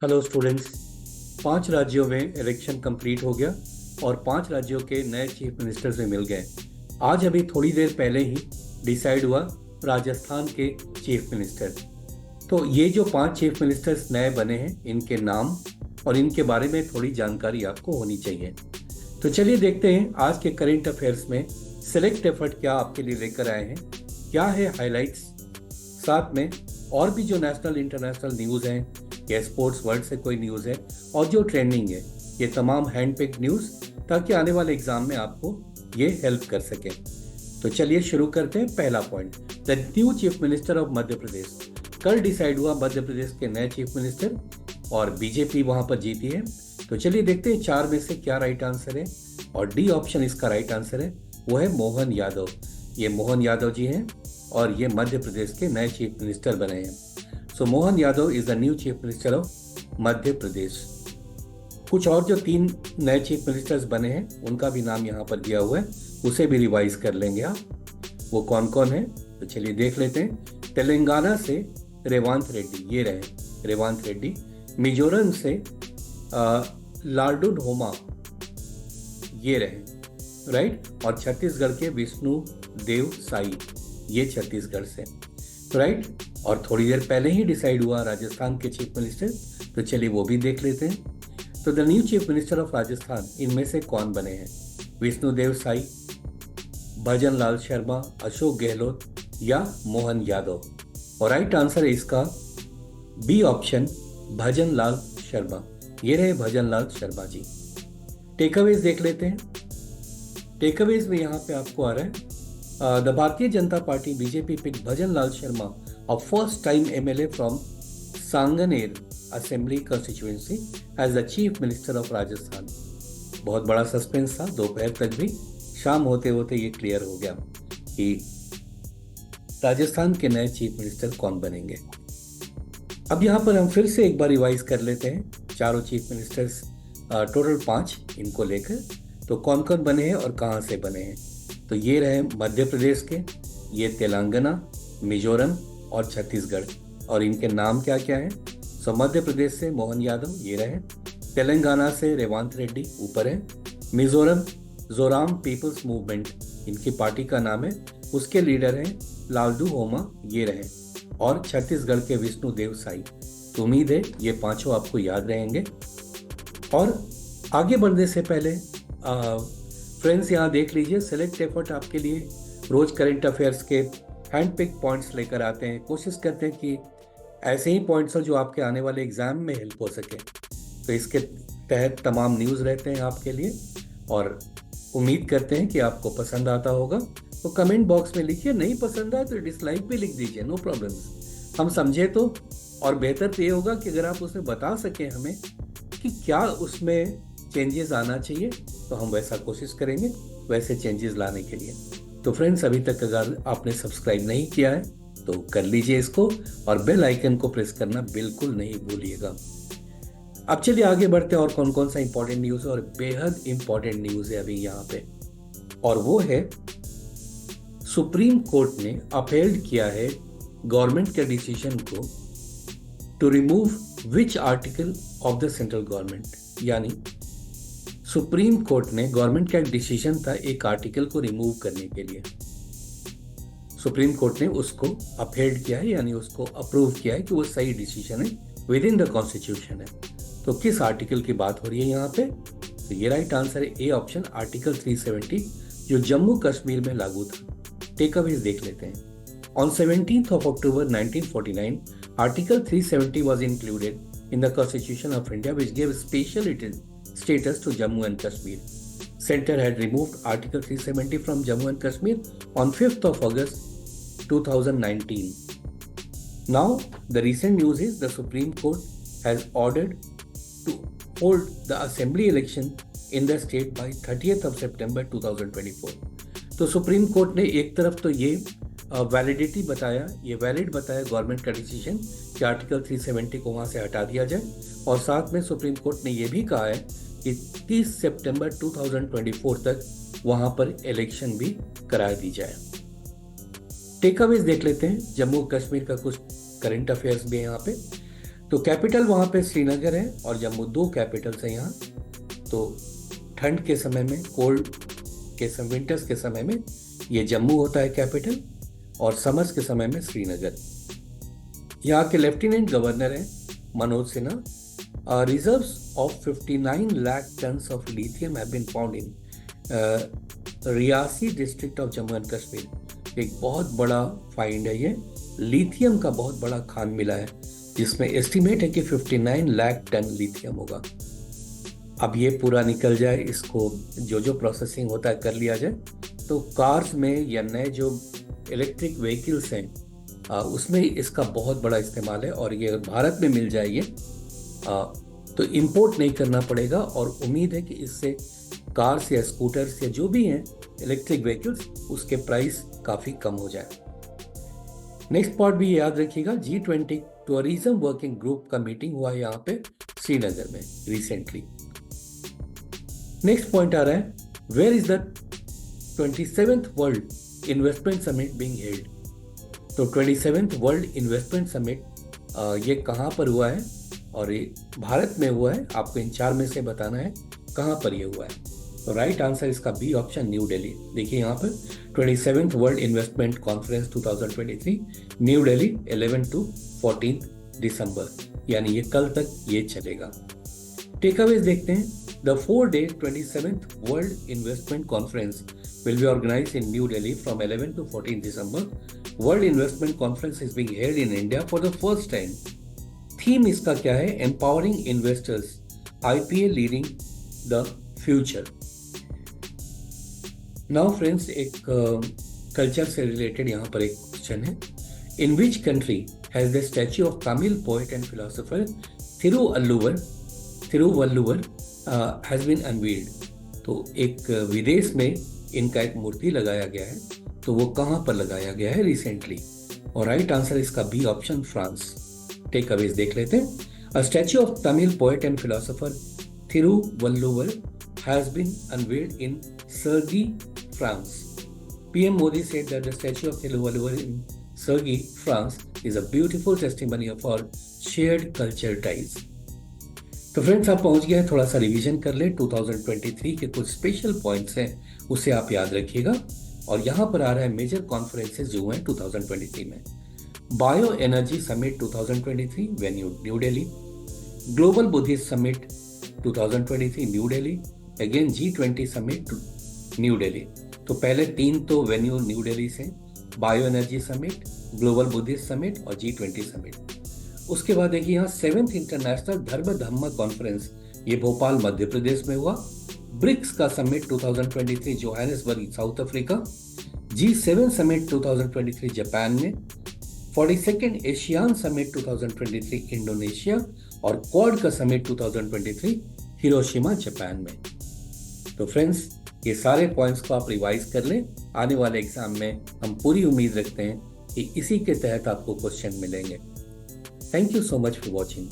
Hello students. 5 राज्यों में election complete हो गया और 5 राज्यों के नए चीफ मिनिस्टर्स भी मिल गए। आज अभी थोड़ी देर पहले ही डिसाइड हुआ राजस्थान के चीफ मिनिस्टर। तो ये जो 5 चीफ मिनिस्टर्स नए बने हैं, इनके नाम और इनके बारे में थोड़ी जानकारी आपको होनी चाहिए। तो चलिए देखते हैं आज के करंट अफेयर्स में सेलेक्ट एफर्ट क्या आपके लिए लेकर आए हैं, क्या है हाइलाइट्स, साथ में और भी जो नेशनल इंटरनेशनल न्यूज़ हैं या स्पोर्ट्स वर्ल्ड से कोई न्यूज़ है और जो ट्रेंडिंग है, ये तमाम हैंड पिक्ड न्यूज़, ताकि आने वाले एग्जाम में आपको ये हेल्प कर सके। तो चलिए शुरू करते हैं। पहला point, the new chief minister of Madhya Pradesh. कल डिसाइड हुआ मध्य प्रदेश के नए चीफ मिनिस्टर और बीजेपी वहां पर जीती है। तो चलिए देखते हैं 4 में से क्या राइट आंसर है, और डी ऑप्शन इसका राइट आंसर है, वो है मोहन यादव। ये मोहन यादव जी हैं और ये मध्य प्रदेश के नए चीफ मिनिस्टर बने हैं। So Mohan Yadav is the new chief minister of Madhya Pradesh. कुछ और जो 3 नए चीफ मिनिस्टर्स बने हैं उनका भी नाम यहाँ पर दिया हुआ है, उसे भी रिवाइज कर लेंगे आप, वो कौन कौन है। तो चलिए देख लेते हैं। तेलंगाना से रेवांत रेड्डी, ये रहे रेवांत रेड्डी। मिजोरम से लालडू ढोमा, ये रहे राइट। और छत्तीसगढ़ के विष्णु देव साई, ये छत्तीसगढ़ से राइट। और थोड़ी देर पहले ही डिसाइड हुआ राजस्थान के चीफ मिनिस्टर, तो चलिए वो भी देख लेते हैं। तो the new chief minister of Rajasthan, इनमें से कौन बने हैं? विष्णुदेव साई, भजन लाल शर्मा, अशोक गहलोत या मोहन यादव। और राइट आंसर है इसका बी ऑप्शन, भजन लाल शर्मा। ये रहे भजन लाल शर्मा जी। टेकअवेज देख लेते हैं। टेकअवेज में यहाँ पे आपको आ रहा है, the Bharatiya Janata Party BJP pick Bhajan Lal Sharma, a first time MLA from Sanganer assembly constituency as the chief minister of Rajasthan. बहुत बड़ा सस्पेंस था, दोपहर तक भी, शाम होते होते ये क्लियर हो गया कि राजस्थान के नए चीफ मिनिस्टर कौन बनेंगे। अब यहाँ पर हम फिर से एक बार रिवाइज कर लेते हैं चारों चीफ मिनिस्टर्स, टोटल 5 इनको लेकर। तो कौन कौन बने हैं और कहाँ से बने हैं? तो ये रहे मध्य प्रदेश के, ये तेलंगाना, मिजोरम और छत्तीसगढ़। और इनके नाम क्या क्या हैं? सो मध्य प्रदेश से मोहन यादव, ये रहे। तेलंगाना से रेवांत रेड्डी, ऊपर है। मिजोरम जोराम पीपल्स मूवमेंट, इनकी पार्टी का नाम है, उसके लीडर हैं लालडू होमा, ये रहे। और छत्तीसगढ़ के विष्णुदेव साई। तो उम्मीद है ये 5 आपको याद रहेंगे। और आगे बढ़ने से पहले फ्रेंड्स, यहाँ देख लीजिए, सेलेक्ट एफर्ट आपके लिए रोज करंट अफेयर्स के हैंड पिक पॉइंट्स लेकर आते हैं। कोशिश करते हैं कि ऐसे ही पॉइंट्स हो जो आपके आने वाले एग्जाम में हेल्प हो सके। तो इसके तहत तमाम न्यूज़ रहते हैं आपके लिए, और उम्मीद करते हैं कि आपको पसंद आता होगा। तो कमेंट बॉक्स में लिखिए, नहीं पसंद आए तो डिसलाइक भी लिख दीजिए, नो प्रॉब्लम। हम समझे तो, और बेहतर तो ये होगा कि अगर आप उसमें बता सकें हमें कि क्या उसमें चेंजेस आना चाहिए, तो हम वैसा कोशिश करेंगे वैसे चेंजेस लाने के लिए। तो फ्रेंड्स, अभी तक अगर आपने सब्सक्राइब नहीं किया है तो कर लीजिए इसको, और बेल आइकन को प्रेस करना बिल्कुल नहीं भूलिएगा। अब चलिए आगे बढ़ते हैं, और कौन कौन सा इंपॉर्टेंट न्यूज़ है, और बेहद इंपॉर्टेंट न्यूज़ है अभी यहाँ पे। और वो है, सुप्रीम कोर्ट ने अपहेल्ड किया है गवर्नमेंट के डिसीजन को to remove which article of the central government. यानी सुप्रीम कोर्ट ने, गवर्नमेंट का एक डिसीजन था एक आर्टिकल को रिमूव करने के लिए, सुप्रीम कोर्ट ने उसको अपहेल्ड किया है, यानी उसको अप्रूव किया है कि वो सही डिसीजन है, विद इन द कॉन्स्टिट्यूशन है। तो किस आर्टिकल की बात हो रही है यहाँ पे? तो ये राइट आंसर है ए ऑप्शन, आर्टिकल 370, जो जम्मू कश्मीर में लागू था। टेकअवेज देख लेते हैं। On 17th of October 1949, Article 370 was included in the Constitution of India, which gave special status to Jammu and Kashmir. Center had removed Article 370 from Jammu and Kashmir on 5th of August 2019. Now, the recent news is the Supreme Court has ordered to hold the assembly election in the state by 30th of September 2024. तो supreme court ने एक तरफ तो ये validity बताया, ये valid बताया government का डिसीजन कि आर्टिकल 370 को वहाँ से हटा दिया जाए, और साथ में सुप्रीम कोर्ट ने ये भी कहा है कि 30 सितंबर 2024 तक वहाँ पर इलेक्शन भी करा दी जाए। टेकअवेज देख लेते हैं, जम्मू कश्मीर का कुछ करंट अफेयर्स भी है यहाँ पे। तो कैपिटल वहाँ पे श्रीनगर है और जम्मू, दो कैपिटल्स हैं यहाँ। तो ठंड के समय में, कोल्ड के समय, विंटर्स के समय में ये जम्मू होता है कैपिटल, और समर्स के समय में श्रीनगर। यहाँ के लेफ्टिनेंट गवर्नर हैं Manoj Sinha. Reserves of 59 lakh tons of lithium have been found in Reasi district of Jammu and Kashmir. एक बहुत बड़ा फाइंड है ये, लिथियम का बहुत बड़ा खान मिला है, जिसमें एस्टिमेट है कि 59 लाख टन लिथियम होगा। अब ये पूरा निकल जाए, इसको जो प्रोसेसिंग होता है कर लिया जाए, तो कार्स में या नए जो इलेक्ट्रिक व्हीकल्स हैं उसमें इसका बहुत बड़ा इस्तेमाल है। और ये भारत में मिल जाए ये तो इंपोर्ट नहीं करना पड़ेगा, और उम्मीद है कि इससे कार्स या स्कूटर्स या जो भी हैं इलेक्ट्रिक व्हीकल्स, उसके प्राइस काफ़ी कम हो जाए। नेक्स्ट पॉइंट भी याद रखिएगा, G20 टूरिज्म वर्किंग ग्रुप का मीटिंग हुआ है यहाँ पे श्रीनगर में रिसेंटली। नेक्स्ट पॉइंट आ रहा है, where is the 27th world investment summit being held. तो 27th वर्ल्ड इन्वेस्टमेंट समिट ये कहाँ पर हुआ है, और ये भारत में हुआ है। आपको इन चार में से बताना है कहाँ पर ये हुआ है। तो राइट आंसर इसका बी ऑप्शन, न्यू दिल्ली। देखिए यहाँ पर 27th world investment conference 2023 new Delhi 11 to 14 दिसंबर, यानी ये कल तक ये चलेगा। टेकअवेज देखते हैं। The 4-day 27th world investment conference will be organized in New Delhi from 11 to 14 December. World Investment Conference is being held in India for the first time. Theme इसका क्या है? Empowering Investors, IPA Leading the Future. Now friends, एक culture से related यहाँ पर एक question है। In which country has the statue of Tamil poet and philosopher Thiruvalluvar has been unveiled? तो एक विदेश में इनका एक मूर्ति लगाया गया है, तो वो कहाँ पर लगाया गया है रिसेंटली? और राइट आंसर इसका B option, France. Takeaways देख लेते हैं। A statue of Tamil poet and philosopher Thiruvalluvar has been unveiled in Cergy, France. PM Modi said that the statue of Thiruvalluvar in Sergi, France is a beautiful testimony of our shared cultural ties. तो friends, आप पहुंच गए हैं, थोड़ा सा revision कर ले। 2023 के कुछ स्पेशल पॉइंट्स हैं, उसे आप याद रखिएगा। और यहाँ पर आ रहा है मेजर कॉन्फ्रेंसेस जो हुए हैं 2023 में। Bio energy summit 2023 venue new Delhi. Global Buddhist summit 2023 new Delhi. Again G20 summit new Delhi. तो पहले तीन तो वेन्यू न्यू दिल्ली से, bio energy summit, global Buddhist summit और G20 समिट। उसके बाद देखिए यहाँ 7th इंटरनेशनल धर्म धम्म कॉन्फ्रेंस, ये भोपाल मध्य प्रदेश में हुआ। ब्रिक्स का summit 2023 Johannesburg South Africa. G7 summit 2023 Japan में। 42nd ASEAN summit 2023 Indonesia. और क्वाड का समिट 2023 हिरोशिमा जापान में। तो फ्रेंड्स, ये सारे पॉइंट्स को आप रिवाइज कर लें। आने वाले एग्जाम में हम पूरी उम्मीद रखते हैं कि इसी के तहत आपको क्वेश्चन मिलेंगे। Thank you so much for watching.